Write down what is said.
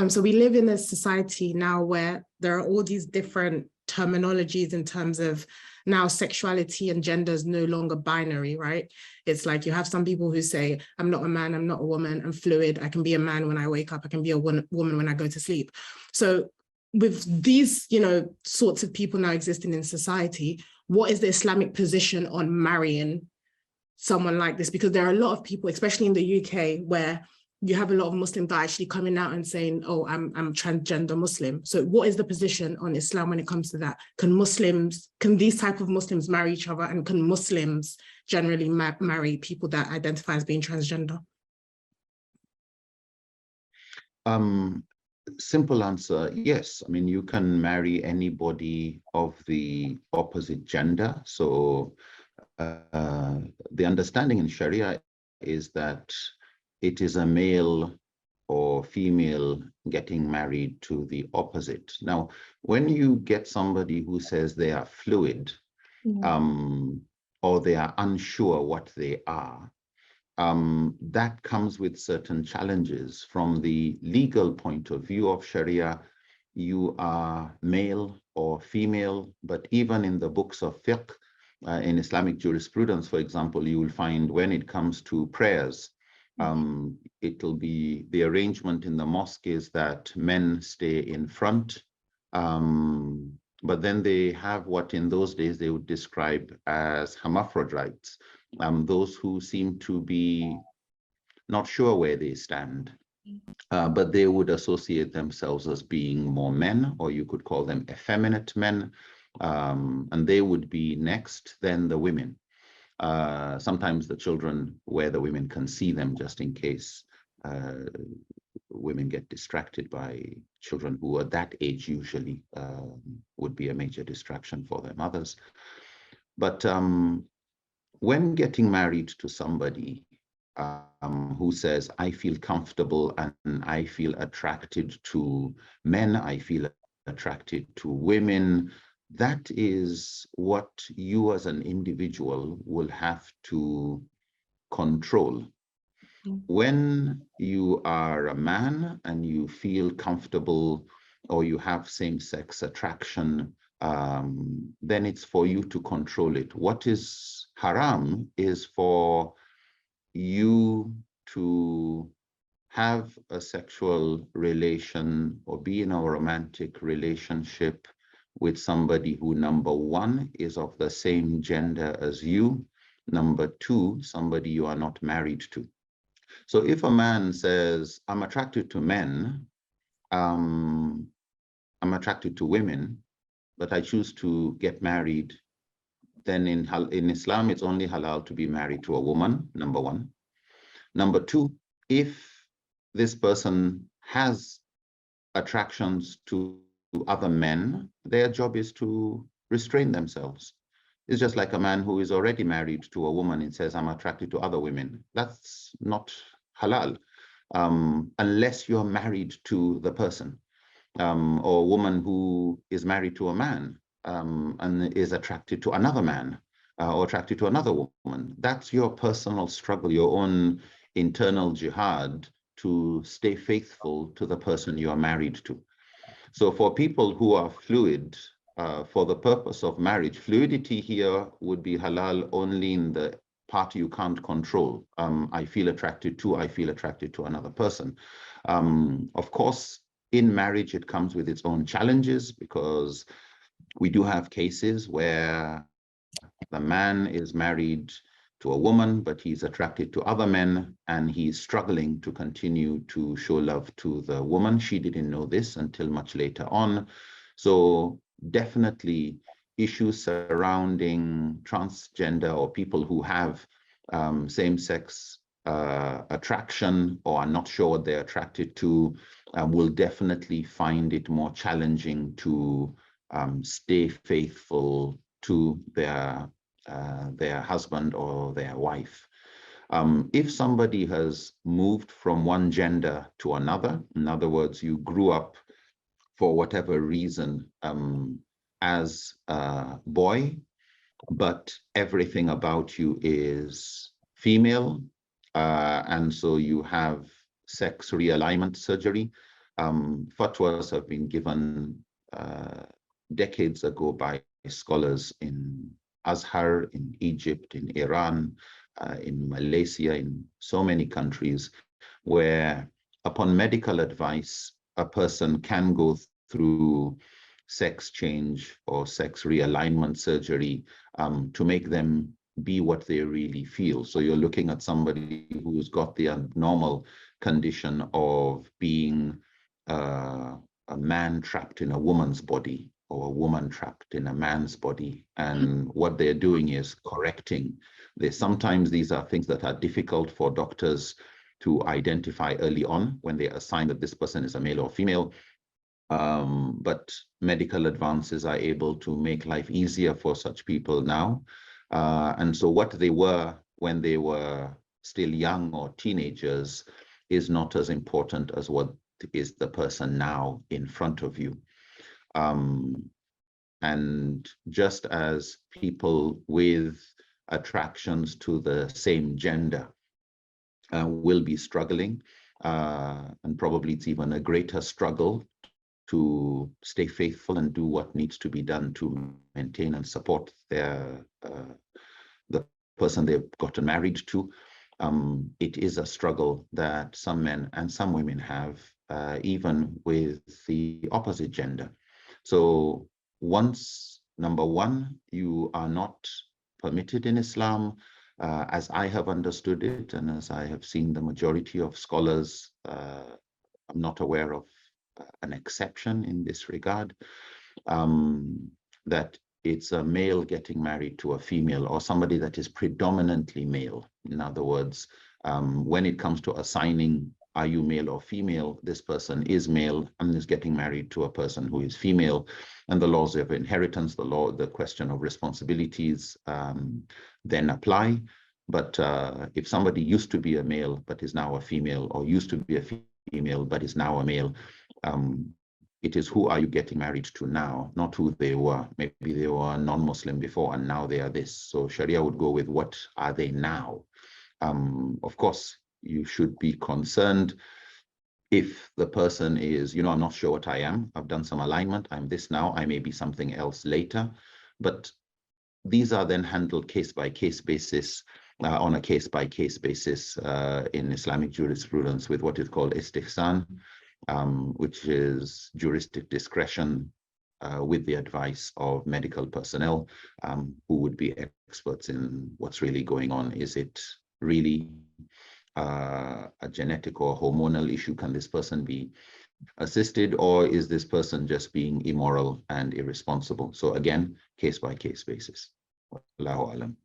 So we live in a society now where there are all these different terminologies in terms of now sexuality and gender is no longer binary, right? It's like you have some people who say, I'm not a man, I'm not a woman, I'm fluid. I can be a man when I wake up, I can be a woman when I go to sleep. So with these, sorts of people now existing in society, what is the Islamic position on marrying someone like this? Because there are a lot of people, especially in the UK, where you have a lot of Muslims that are actually coming out and saying, oh, I'm transgender Muslim. So what is the position on Islam when it comes to that? Can these type of Muslims marry each other? And can Muslims generally marry people that identify as being transgender? Simple answer, yes. I mean, you can marry anybody of the opposite gender. So the understanding in Sharia is that it is a male or female getting married to the opposite. Now, when you get somebody who says they are fluid, or they are unsure what they are, that comes with certain challenges. From the legal point of view of Sharia, you are male or female, but even in the books of fiqh, in Islamic jurisprudence, for example, you will find when it comes to prayers, it'll be the arrangement in the mosque is that men stay in front, but then they have what in those days they would describe as hermaphrodites, those who seem to be not sure where they stand, but they would associate themselves as being more men, or you could call them effeminate men, and they would be next, then the women. Sometimes the children where the women can see them, just in case women get distracted by children who at that age usually would be a major distraction for their mothers. But when getting married to somebody who says, I feel comfortable and I feel attracted to men, I feel attracted to women, that is what you as an individual will have to control. When you are a man and you feel comfortable or you have same-sex attraction, then it's for you to control it. What is haram is for you to have a sexual relation or be in a romantic relationship with somebody who, number one, is of the same gender as you, number two, somebody you are not married to. So if a man says, I'm attracted to men, I'm attracted to women, but I choose to get married, then in Islam, it's only halal to be married to a woman, number one. Number two, if this person has attractions to other men, their job is to restrain themselves. It's just like a man who is already married to a woman and says, I'm attracted to other women. That's not halal, unless you're married to the person, or a woman who is married to a man and is attracted to another man or attracted to another woman. That's your personal struggle, your own internal jihad to stay faithful to the person you are married to. So for people who are fluid, for the purpose of marriage, fluidity here would be halal only in the part you can't control. I feel attracted to another person. Of course, in marriage, it comes with its own challenges, because we do have cases where the man is married to a woman, but he's attracted to other men and he's struggling to continue to show love to the woman. She didn't know this until much later on. So definitely issues surrounding transgender or people who have same-sex attraction or are not sure what they're attracted to will definitely find it more challenging to stay faithful to their husband or their wife. If somebody has moved from one gender to another, in other words, you grew up for whatever reason as a boy, but everything about you is female, and so you have sex realignment surgery, Fatwas have been given decades ago by scholars in Azhar, in Egypt, in Iran, in Malaysia, in so many countries, where upon medical advice, a person can go through sex change or sex realignment surgery to make them be what they really feel. So you're looking at somebody who's got the abnormal condition of being a man trapped in a woman's body, or a woman trapped in a man's body. And what they're doing is correcting. Sometimes these are things that are difficult for doctors to identify early on when they assign that this person is a male or female. But medical advances are able to make life easier for such people now. And so what they were when they were still young or teenagers is not as important as what is the person now in front of you. And just as people with attractions to the same gender will be struggling, and probably it's even a greater struggle to stay faithful and do what needs to be done to maintain and support the person they've gotten married to. It is a struggle that some men and some women have, even with the opposite gender. So once, number one, you are not permitted in Islam, as I have understood it, and as I have seen the majority of scholars, I'm not aware of an exception in this regard, that it's a male getting married to a female, or somebody that is predominantly male. In other words, when it comes to assigning, are you male or female, this person is male and is getting married to a person who is female, and the laws of inheritance, the question of responsibilities then apply. But if somebody used to be a male but is now a female, or used to be a female but is now a male, it is who are you getting married to now, not who they were. Maybe they were non-Muslim before and now they are this. So Sharia would go with what are they now. Of course, you should be concerned if the person is, I'm not sure what I am. I've done some alignment. I'm this now. I may be something else later. But these are then handled case-by-case basis, on a case-by-case basis in Islamic jurisprudence with what is called istihsan, which is juristic discretion with the advice of medical personnel who would be experts in what's really going on. Is it really a genetic or hormonal issue? Can this person be assisted, or is this person just being immoral and irresponsible? So again, case-by-case basis. Wallahu alam.